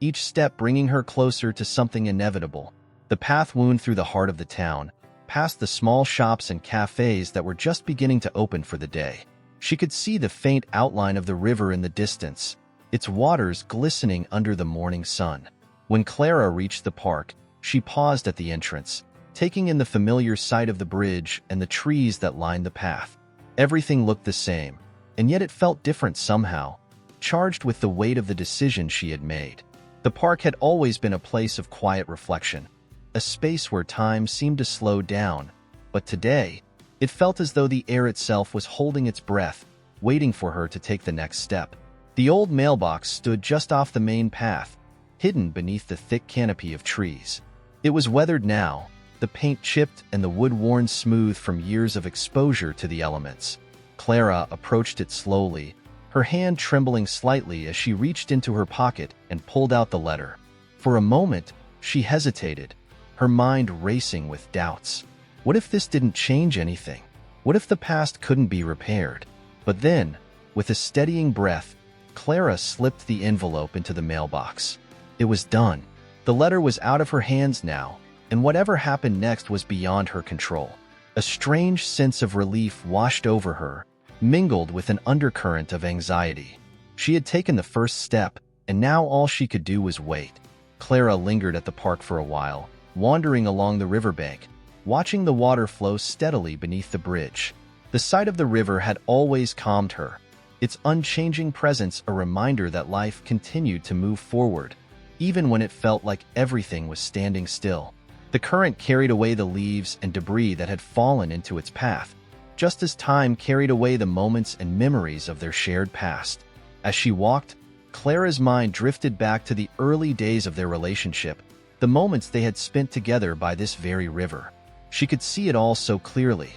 each step bringing her closer to something inevitable. The path wound through the heart of the town, past the small shops and cafes that were just beginning to open for the day. She could see the faint outline of the river in the distance, its waters glistening under the morning sun. When Clara reached the park, she paused at the entrance, taking in the familiar sight of the bridge and the trees that lined the path. Everything looked the same, and yet it felt different somehow, charged with the weight of the decision she had made. The park had always been a place of quiet reflection, a space where time seemed to slow down, but today, it felt as though the air itself was holding its breath, waiting for her to take the next step. The old mailbox stood just off the main path, hidden beneath the thick canopy of trees. It was weathered now, the paint chipped and the wood worn smooth from years of exposure to the elements. Clara approached it slowly, her hand trembling slightly as she reached into her pocket and pulled out the letter. For a moment, she hesitated, her mind racing with doubts. What if this didn't change anything? What if the past couldn't be repaired? But then, with a steadying breath, Clara slipped the envelope into the mailbox. It was done. The letter was out of her hands now, and whatever happened next was beyond her control. A strange sense of relief washed over her, mingled with an undercurrent of anxiety. She had taken the first step, and now all she could do was wait. Clara lingered at the park for a while, wandering along the riverbank, watching the water flow steadily beneath the bridge. The sight of the river had always calmed her, its unchanging presence a reminder that life continued to move forward, even when it felt like everything was standing still. The current carried away the leaves and debris that had fallen into its path, just as time carried away the moments and memories of their shared past. As she walked, Clara's mind drifted back to the early days of their relationship, the moments they had spent together by this very river. She could see it all so clearly.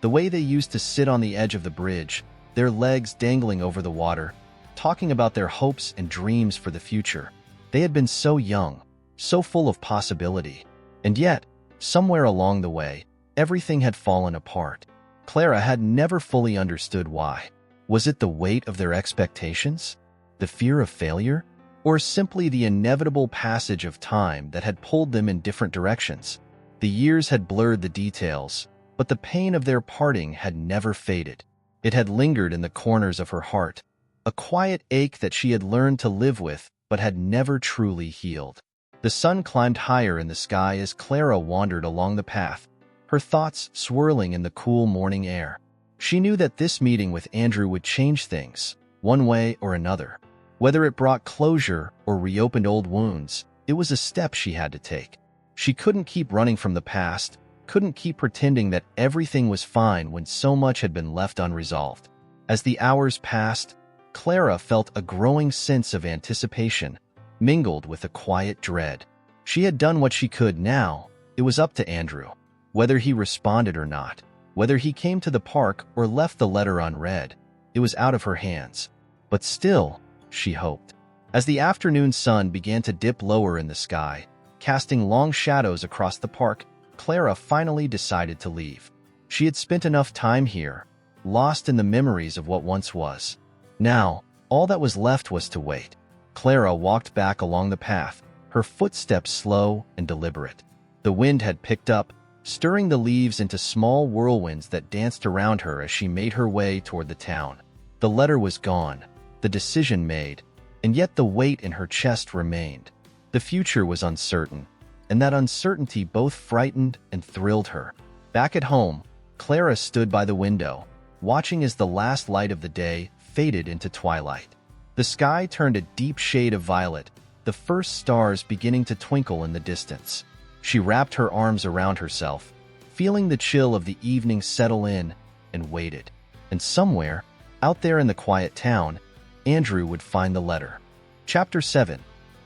The way they used to sit on the edge of the bridge, their legs dangling over the water, talking about their hopes and dreams for the future. They had been so young, so full of possibility. And yet, somewhere along the way, everything had fallen apart. Clara had never fully understood why. Was it the weight of their expectations? The fear of failure? Or simply the inevitable passage of time that had pulled them in different directions? The years had blurred the details, but the pain of their parting had never faded. It had lingered in the corners of her heart, a quiet ache that she had learned to live with but had never truly healed. The sun climbed higher in the sky as Clara wandered along the path, her thoughts swirling in the cool morning air. She knew that this meeting with Andrew would change things, one way or another. Whether it brought closure or reopened old wounds, it was a step she had to take. She couldn't keep running from the past, couldn't keep pretending that everything was fine when so much had been left unresolved. As the hours passed, Clara felt a growing sense of anticipation, mingled with a quiet dread. She had done what she could. Now it was up to Andrew. Whether he responded or not, whether he came to the park or left the letter unread, it was out of her hands. But still, she hoped. As the afternoon sun began to dip lower in the sky, casting long shadows across the park, Clara finally decided to leave. She had spent enough time here, lost in the memories of what once was. Now, all that was left was to wait. Clara walked back along the path, her footsteps slow and deliberate. The wind had picked up, stirring the leaves into small whirlwinds that danced around her as she made her way toward the town. The letter was gone, the decision made, and yet the weight in her chest remained. The future was uncertain, and that uncertainty both frightened and thrilled her. Back at home, Clara stood by the window, watching as the last light of the day faded into twilight. The sky turned a deep shade of violet, the first stars beginning to twinkle in the distance. She wrapped her arms around herself, feeling the chill of the evening settle in, and waited. And somewhere, out there in the quiet town, Andrew would find the letter. Chapter 7.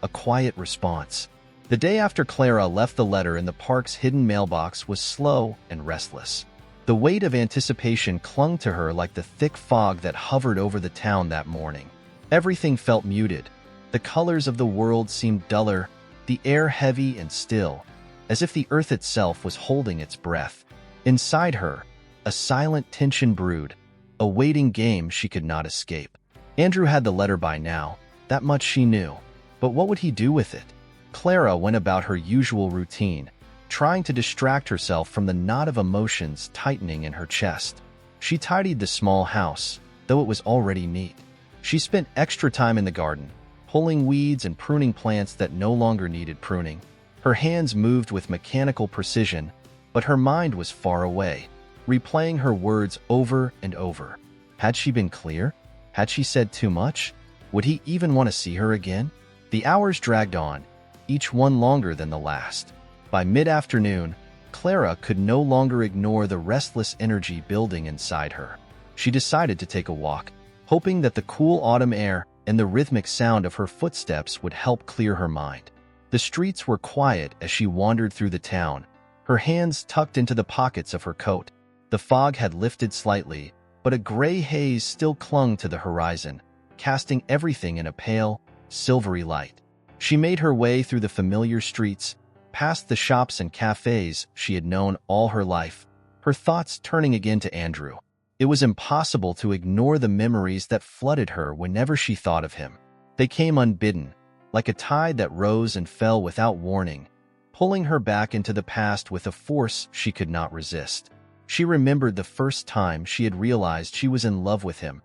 A Quiet Response. The day after Clara left the letter in the park's hidden mailbox was slow and restless. The weight of anticipation clung to her like the thick fog that hovered over the town that morning. Everything felt muted. The colors of the world seemed duller, the air heavy and still, as if the earth itself was holding its breath. Inside her, a silent tension brewed, a waiting game she could not escape. Andrew had the letter by now, that much she knew. But what would he do with it? Clara went about her usual routine, trying to distract herself from the knot of emotions tightening in her chest. She tidied the small house, though it was already neat. She spent extra time in the garden, pulling weeds and pruning plants that no longer needed pruning. Her hands moved with mechanical precision, but her mind was far away, replaying her words over and over. Had she been clear? Had she said too much? Would he even want to see her again? The hours dragged on, each one longer than the last. By mid-afternoon, Clara could no longer ignore the restless energy building inside her. She decided to take a walk, hoping that the cool autumn air and the rhythmic sound of her footsteps would help clear her mind. The streets were quiet as she wandered through the town, her hands tucked into the pockets of her coat. The fog had lifted slightly, but a gray haze still clung to the horizon, casting everything in a pale, silvery light. She made her way through the familiar streets, past the shops and cafes she had known all her life, her thoughts turning again to Andrew. It was impossible to ignore the memories that flooded her whenever she thought of him. They came unbidden, like a tide that rose and fell without warning, pulling her back into the past with a force she could not resist. She remembered the first time she had realized she was in love with him,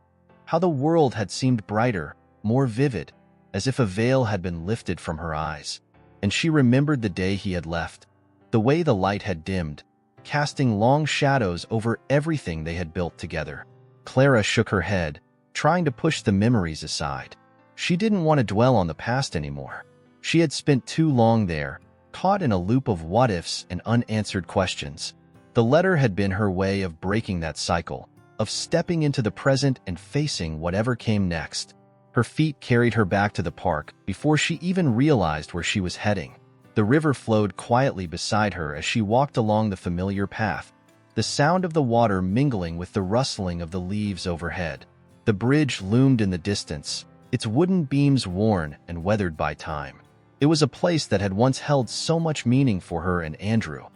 how the world had seemed brighter, more vivid, as if a veil had been lifted from her eyes. And she remembered the day he had left, the way the light had dimmed, casting long shadows over everything they had built together. Clara shook her head, trying to push the memories aside. She didn't want to dwell on the past anymore. She had spent too long there, caught in a loop of what-ifs and unanswered questions. The letter had been her way of breaking that cycle, of stepping into the present and facing whatever came next. Her feet carried her back to the park before she even realized where she was heading. The river flowed quietly beside her as she walked along the familiar path, the sound of the water mingling with the rustling of the leaves overhead. The bridge loomed in the distance, its wooden beams worn and weathered by time. It was a place that had once held so much meaning for her and Andrew,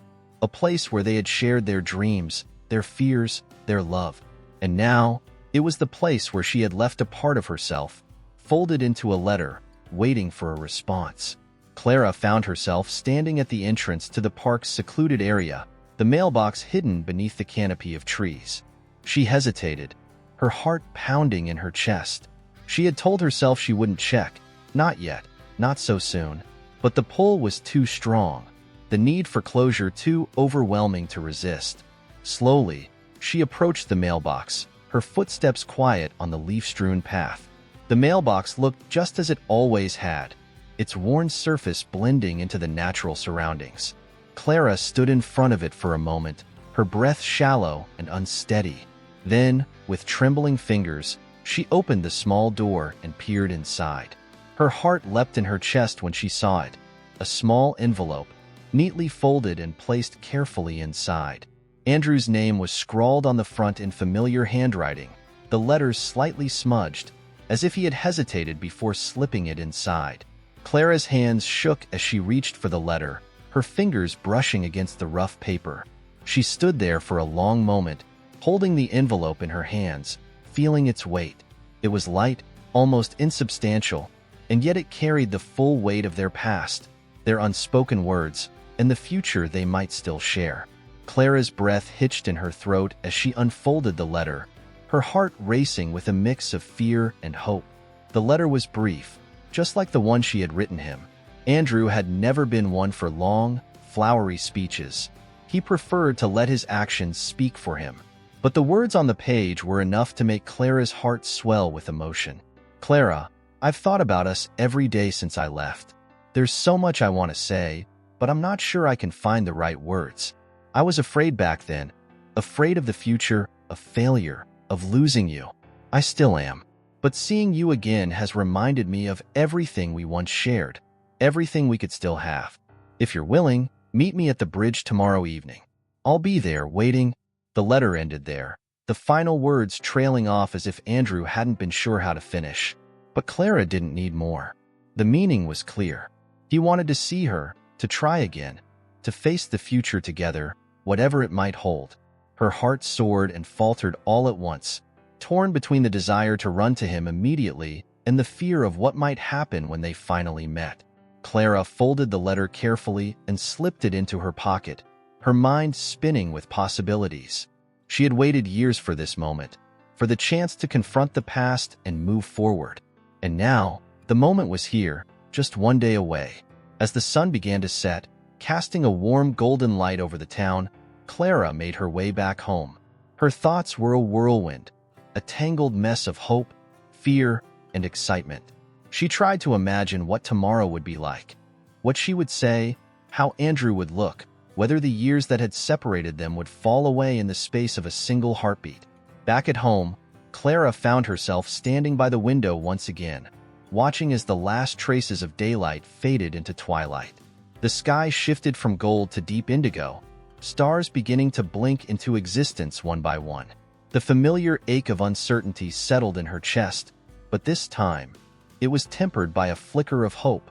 a place where they had shared their dreams, their fears, their love. And now, it was the place where she had left a part of herself, folded into a letter, waiting for a response. Clara found herself standing at the entrance to the park's secluded area, the mailbox hidden beneath the canopy of trees. She hesitated, her heart pounding in her chest. She had told herself she wouldn't check, not yet, not so soon, but the pull was too strong, the need for closure too overwhelming to resist. Slowly, she approached the mailbox, her footsteps quiet on the leaf-strewn path. The mailbox looked just as it always had, its worn surface blending into the natural surroundings. Clara stood in front of it for a moment, her breath shallow and unsteady. Then, with trembling fingers, she opened the small door and peered inside. Her heart leapt in her chest when she saw it, a small envelope, neatly folded and placed carefully inside. Andrew's name was scrawled on the front in familiar handwriting, the letters slightly smudged, as if he had hesitated before slipping it inside. Clara's hands shook as she reached for the letter, her fingers brushing against the rough paper. She stood there for a long moment, holding the envelope in her hands, feeling its weight. It was light, almost insubstantial, and yet it carried the full weight of their past, their unspoken words, and the future they might still share. Clara's breath hitched in her throat as she unfolded the letter, her heart racing with a mix of fear and hope. The letter was brief, just like the one she had written him. Andrew had never been one for long, flowery speeches. He preferred to let his actions speak for him. But the words on the page were enough to make Clara's heart swell with emotion. "Clara, I've thought about us every day since I left. There's so much I want to say, but I'm not sure I can find the right words. I was afraid back then, afraid of the future, of failure, of losing you. I still am. But seeing you again has reminded me of everything we once shared, everything we could still have. If you're willing, meet me at the bridge tomorrow evening. I'll be there waiting." The letter ended there, the final words trailing off as if Andrew hadn't been sure how to finish. But Clara didn't need more. The meaning was clear. He wanted to see her, to try again, to face the future together, whatever it might hold. Her heart soared and faltered all at once, torn between the desire to run to him immediately and the fear of what might happen when they finally met. Clara folded the letter carefully and slipped it into her pocket, her mind spinning with possibilities. She had waited years for this moment, for the chance to confront the past and move forward. And now, the moment was here, just one day away. As the sun began to set, casting a warm golden light over the town, Clara made her way back home. Her thoughts were a whirlwind, a tangled mess of hope, fear, and excitement. She tried to imagine what tomorrow would be like, what she would say, how Andrew would look, whether the years that had separated them would fall away in the space of a single heartbeat. Back at home, Clara found herself standing by the window once again, watching as the last traces of daylight faded into twilight. The sky shifted from gold to deep indigo, stars beginning to blink into existence one by one. The familiar ache of uncertainty settled in her chest, but this time, it was tempered by a flicker of hope,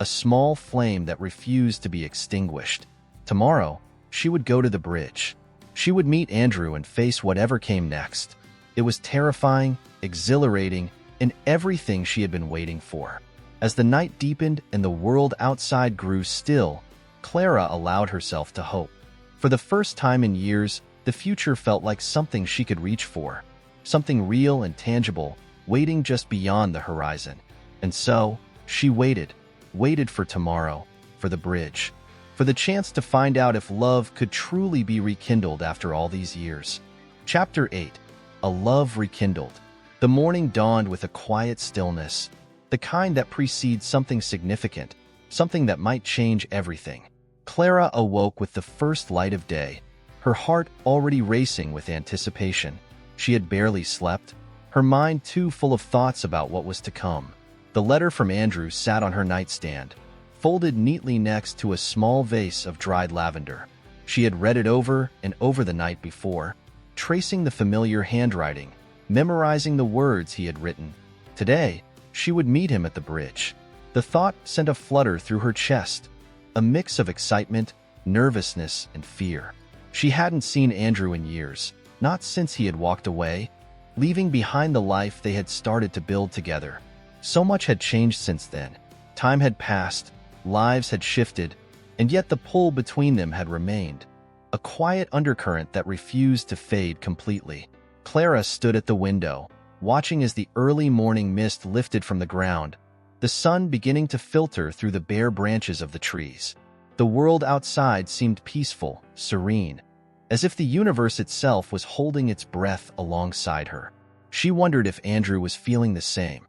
a small flame that refused to be extinguished. Tomorrow, she would go to the bridge. She would meet Andrew and face whatever came next. It was terrifying, exhilarating, and everything she had been waiting for. As the night deepened and the world outside grew still, Clara allowed herself to hope. For the first time in years, the future felt like something she could reach for, something real and tangible, waiting just beyond the horizon. And so, she waited for tomorrow, for the bridge, for the chance to find out if love could truly be rekindled after all these years. Chapter 8. A Love Rekindled. The morning dawned with a quiet stillness, the kind that precedes something significant, something that might change everything. Clara awoke with the first light of day, her heart already racing with anticipation. She had barely slept, her mind too full of thoughts about what was to come. The letter from Andrew sat on her nightstand, folded neatly next to a small vase of dried lavender. She had read it over and over the night before, tracing the familiar handwriting, memorizing the words he had written. Today, she would meet him at the bridge. The thought sent a flutter through her chest, a mix of excitement, nervousness, and fear. She hadn't seen Andrew in years, not since he had walked away, leaving behind the life they had started to build together. So much had changed since then. Time had passed, lives had shifted, and yet the pull between them had remained, a quiet undercurrent that refused to fade completely. Clara stood at the window, watching as the early morning mist lifted from the ground, the sun beginning to filter through the bare branches of the trees. The world outside seemed peaceful, serene, as if the universe itself was holding its breath alongside her. She wondered if Andrew was feeling the same,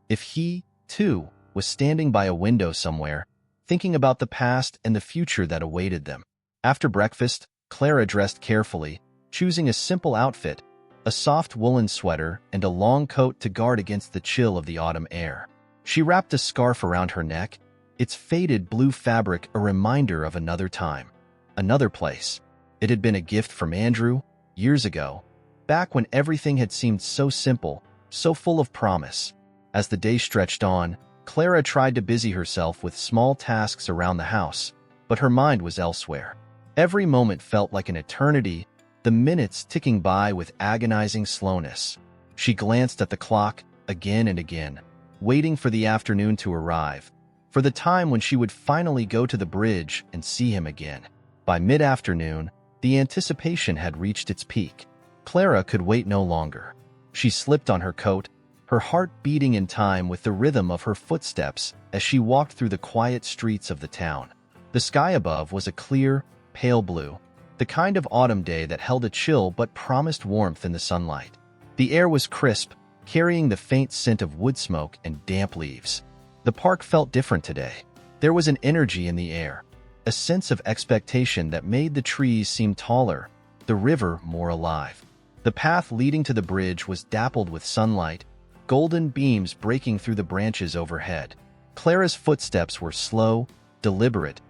if he, too, was standing by a window somewhere, thinking about the past and the future that awaited them. After breakfast, Clara dressed carefully, choosing a simple outfit, a soft woolen sweater and a long coat to guard against the chill of the autumn air. She wrapped a scarf around her neck, its faded blue fabric a reminder of another time, another place. It had been a gift from Andrew, years ago, back when everything had seemed so simple, so full of promise. As the day stretched on, Clara tried to busy herself with small tasks around the house, but her mind was elsewhere. Every moment felt like an eternity, the minutes ticking by with agonizing slowness. She glanced at the clock again and again, waiting for the afternoon to arrive, for the time when she would finally go to the bridge and see him again. By mid-afternoon, the anticipation had reached its peak. Clara could wait no longer. She slipped on her coat, her heart beating in time with the rhythm of her footsteps as she walked through the quiet streets of the town. The sky above was a clear, pale blue, the kind of autumn day that held a chill but promised warmth in the sunlight. The air was crisp, carrying the faint scent of wood smoke and damp leaves. The park felt different today. There was an energy in the air, a sense of expectation that made the trees seem taller, the river more alive. The path leading to the bridge was dappled with sunlight, golden beams breaking through the branches overhead. Clara's footsteps were slow, deliberate,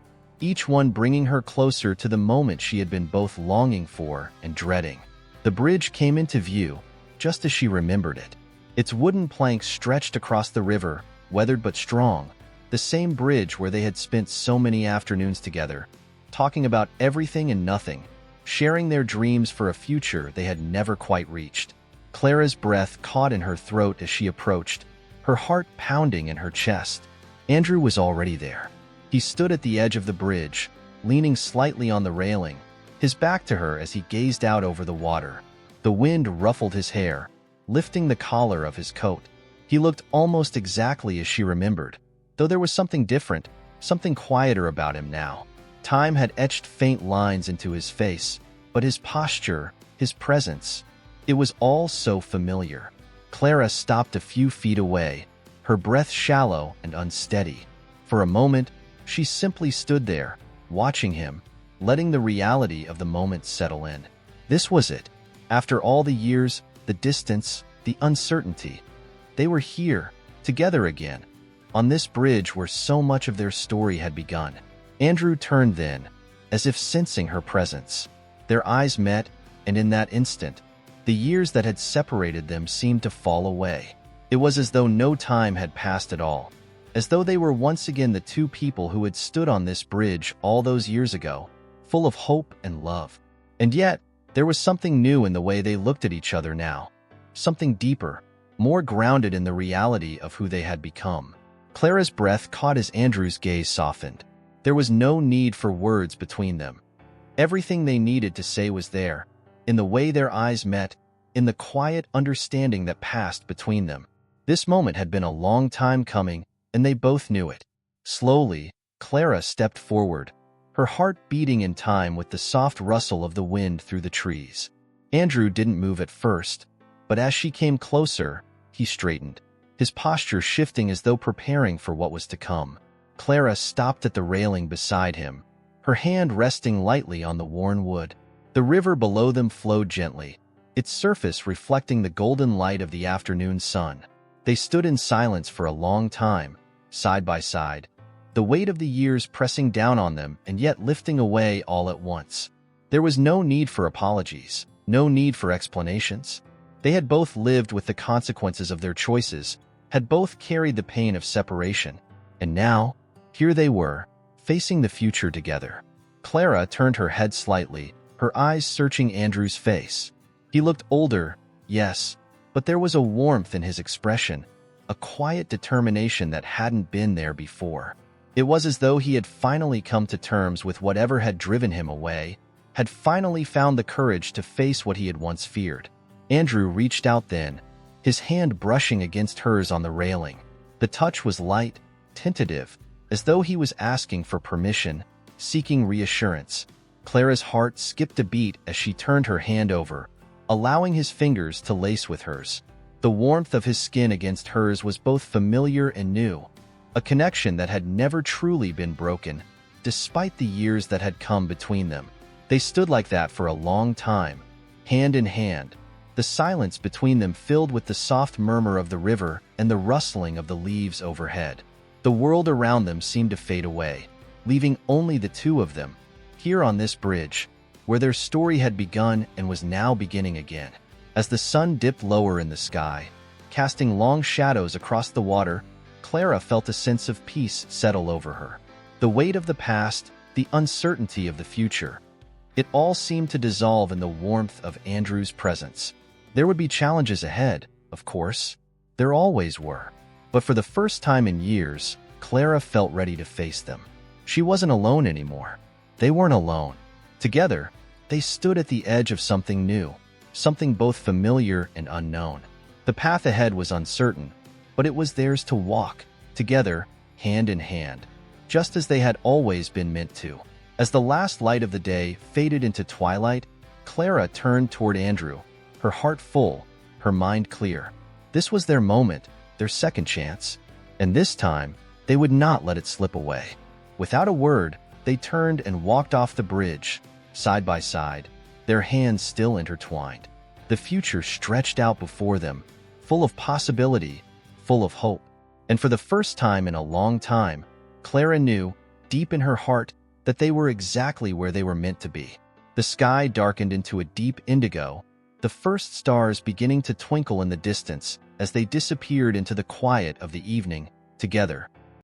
each one bringing her closer to the moment she had been both longing for and dreading. The bridge came into view, just as she remembered it. Its wooden planks stretched across the river, weathered but strong, the same bridge where they had spent so many afternoons together, talking about everything and nothing, sharing their dreams for a future they had never quite reached. Clara's breath caught in her throat as she approached, her heart pounding in her chest. Andrew was already there. He stood at the edge of the bridge, leaning slightly on the railing, his back to her as he gazed out over the water. The wind ruffled his hair, lifting the collar of his coat. He looked almost exactly as she remembered, though there was something different, something quieter about him now. Time had etched faint lines into his face, but his posture, his presence, it was all so familiar. Clara stopped a few feet away, her breath shallow and unsteady. For a moment, she simply stood there, watching him, letting the reality of the moment settle in. This was it. After all the years, the distance, the uncertainty, they were here, together again, on this bridge where so much of their story had begun. Andrew turned then, as if sensing her presence. Their eyes met, and in that instant, the years that had separated them seemed to fall away. It was as though no time had passed at all, as though they were once again the two people who had stood on this bridge all those years ago, full of hope and love. And yet, there was something new in the way they looked at each other now, something deeper, more grounded in the reality of who they had become. Clara's breath caught as Andrew's gaze softened. There was no need for words between them. Everything they needed to say was there, in the way their eyes met, in the quiet understanding that passed between them. This moment had been a long time coming, and they both knew it. Slowly, Clara stepped forward, her heart beating in time with the soft rustle of the wind through the trees. Andrew didn't move at first, but as she came closer, he straightened, his posture shifting as though preparing for what was to come. Clara stopped at the railing beside him, her hand resting lightly on the worn wood. The river below them flowed gently, its surface reflecting the golden light of the afternoon sun. They stood in silence for a long time, side by side, the weight of the years pressing down on them and yet lifting away all at once. There was no need for apologies, no need for explanations. They had both lived with the consequences of their choices, had both carried the pain of separation, and now, here they were, facing the future together. Clara turned her head slightly, her eyes searching Andrew's face. He looked older, yes, but there was a warmth in his expression, a quiet determination that hadn't been there before. It was as though he had finally come to terms with whatever had driven him away, had finally found the courage to face what he had once feared. Andrew reached out then, his hand brushing against hers on the railing. The touch was light, tentative, as though he was asking for permission, seeking reassurance. Clara's heart skipped a beat as she turned her hand over, allowing his fingers to lace with hers. The warmth of his skin against hers was both familiar and new, a connection that had never truly been broken, despite the years that had come between them. They stood like that for a long time, hand in hand, the silence between them filled with the soft murmur of the river and the rustling of the leaves overhead. The world around them seemed to fade away, leaving only the two of them, here on this bridge, where their story had begun and was now beginning again. As the sun dipped lower in the sky, casting long shadows across the water, Clara felt a sense of peace settle over her. The weight of the past, the uncertainty of the future, it all seemed to dissolve in the warmth of Andrew's presence. There would be challenges ahead, of course. There always were. But for the first time in years, Clara felt ready to face them. She wasn't alone anymore. They weren't alone. Together, they stood at the edge of something new, something both familiar and unknown. The path ahead was uncertain, but it was theirs to walk, together, hand in hand, just as they had always been meant to. As the last light of the day faded into twilight, Clara turned toward Andrew, her heart full, her mind clear. This was their moment, their second chance, and this time, they would not let it slip away. Without a word, they turned and walked off the bridge, side by side, their hands still intertwined. The future stretched out before them, full of possibility, full of hope. And for the first time in a long time, Clara knew, deep in her heart, that they were exactly where they were meant to be. The sky darkened into a deep indigo, the first stars beginning to twinkle in the distance as they disappeared into the quiet of the evening, together.